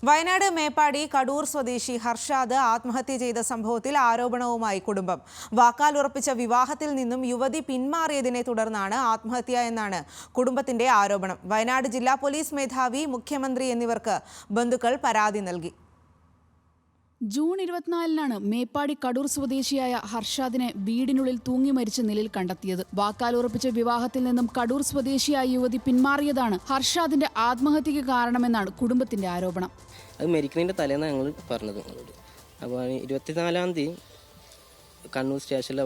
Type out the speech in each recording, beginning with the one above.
വയനാട് മേപ്പാടി കടൂർ സ്വദേശി ഹർഷാദ് ആത്മഹത്യ ചെയ്ത സംഭവത്തിൽ ആരോപണവുമായി കുടുംബം. വാക്കാൽ ഉറപ്പിച്ച വിവാഹത്തിൽ നിന്നും യുവതി പിന്മാറിയതിനെ തുടർന്നാണ് ആത്മഹത്യ എന്നാണ് കുടുംബത്തിന്റെ ആരോപണം. വയനാട് ജില്ലാ പോലീസ് മേധാവി, മുഖ്യമന്ത്രി എന്നിവർക്ക് ബന്ധുക്കൾ പരാതി നൽകി. ജൂൺ 24-നാണ് മേപ്പാടി കടൂർ സ്വദേശിയായ ഹർഷാദിനെ വീടിനുള്ളിൽ തൂങ്ങി മരിച്ച നിലയിൽ കണ്ടെത്തിയത്. വാക്കാൽ ഉറപ്പിച്ച വിവാഹത്തിൽ നിന്നും കടൂർ സ്വദേശിയായ യുവതി പിന്മാറിയതാണ് ഹർഷാദിന്റെ ആത്മഹത്യക്ക് കാരണമെന്നാണ് കുടുംബത്തിന്റെ ആരോപണം. അത് മരിക്കുന്നതിൻ്റെ തലേന്ന് ഞങ്ങൾ പറഞ്ഞത് നിങ്ങളോട്. അപ്പോൾ 24-ാം തീയതി കണ്ണൂർ സ്റ്റേഷനിൽ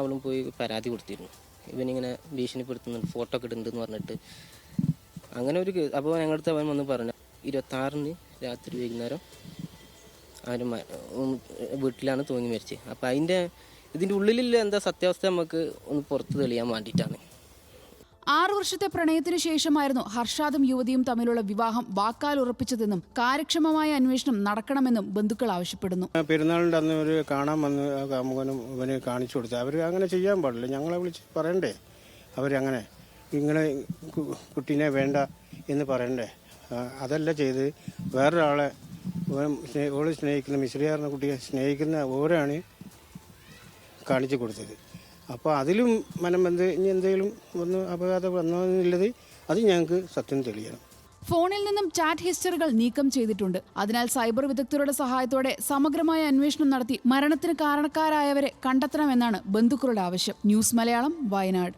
അവളും പോയി പരാതി കൊടുത്തിരുന്നു. ഇവനിങ്ങനെ ഭീഷണിപ്പെടുത്തുന്നുണ്ട്, ഫോട്ടോ ഒക്കെ ഇടുന്നുണ്ടെന്ന് പറഞ്ഞിട്ട്. അങ്ങനെ അപ്പോൾ ഞങ്ങളുടെ അവൻ വന്ന് പറഞ്ഞു 26-ന് രാത്രി വൈകുന്നേരം അവന് വീട്ടിലാണ് തൂങ്ങി മരിച്ചത്. അപ്പോൾ ഇതിൻ്റെ ഉള്ളിലുള്ള എന്താ സത്യാവസ്ഥ നമുക്ക് ഒന്ന് പുറത്ത് തെളിയാൻ വേണ്ടിയിട്ടാണ്. 6 വർഷത്തെ പ്രണയത്തിനു ശേഷമായിരുന്നു ഹർഷാദും യുവതിയും തമ്മിലുള്ള വിവാഹം വാക്കാൽ ഉറപ്പിച്ചതെന്നും കാര്യക്ഷമമായ അന്വേഷണം നടക്കണമെന്നും ബന്ധുക്കൾ ആവശ്യപ്പെടുന്നു. പെരുന്നാളിൻ്റെ അന്ന് ഒരു കാണാൻ വന്ന് കാമുകനും ഇവന് കാണിച്ചു കൊടുത്തു. അവർ അങ്ങനെ ചെയ്യാൻ പാടില്ല, ഞങ്ങളെ വിളിച്ച് പറയണ്ടേ? അവരങ്ങനെ ഇങ്ങനെ കുട്ടീനെ വേണ്ട എന്ന് പറയണ്ടേ? അതല്ല ചെയ്ത് വേറൊരാളെ ഓള് സ്നേഹിക്കുന്ന മിശ്രിയാറിന കുട്ടിയെ സ്നേഹിക്കുന്ന ഓരാണ് കാണിച്ചു കൊടുത്തത്. അപ്പോൾ അതിലും മനംബന്ധ ഇനി എന്തെങ്കിലും ഒന്ന് അപഘാതം വന്നോന്നുള്ളത് അത് ഞങ്ങൾക്ക് സത്യം തെളിയണം. ഫോണിൽ നിന്നും ചാറ്റ് ഹിസ്റ്ററികൾ നീക്കം ചെയ്തിട്ടുണ്ട്. അതിനാൽ സൈബർ വിദഗ്ധരുടെ സഹായത്തോടെ സമഗ്രമായ അന്വേഷണം നടത്തി മരണത്തിന് കാരണക്കാരായവരെ കണ്ടെത്തണമെന്നാണ് ബന്ധുക്കളുടെ ആവശ്യം. ന്യൂസ് മലയാളം, വയനാട്.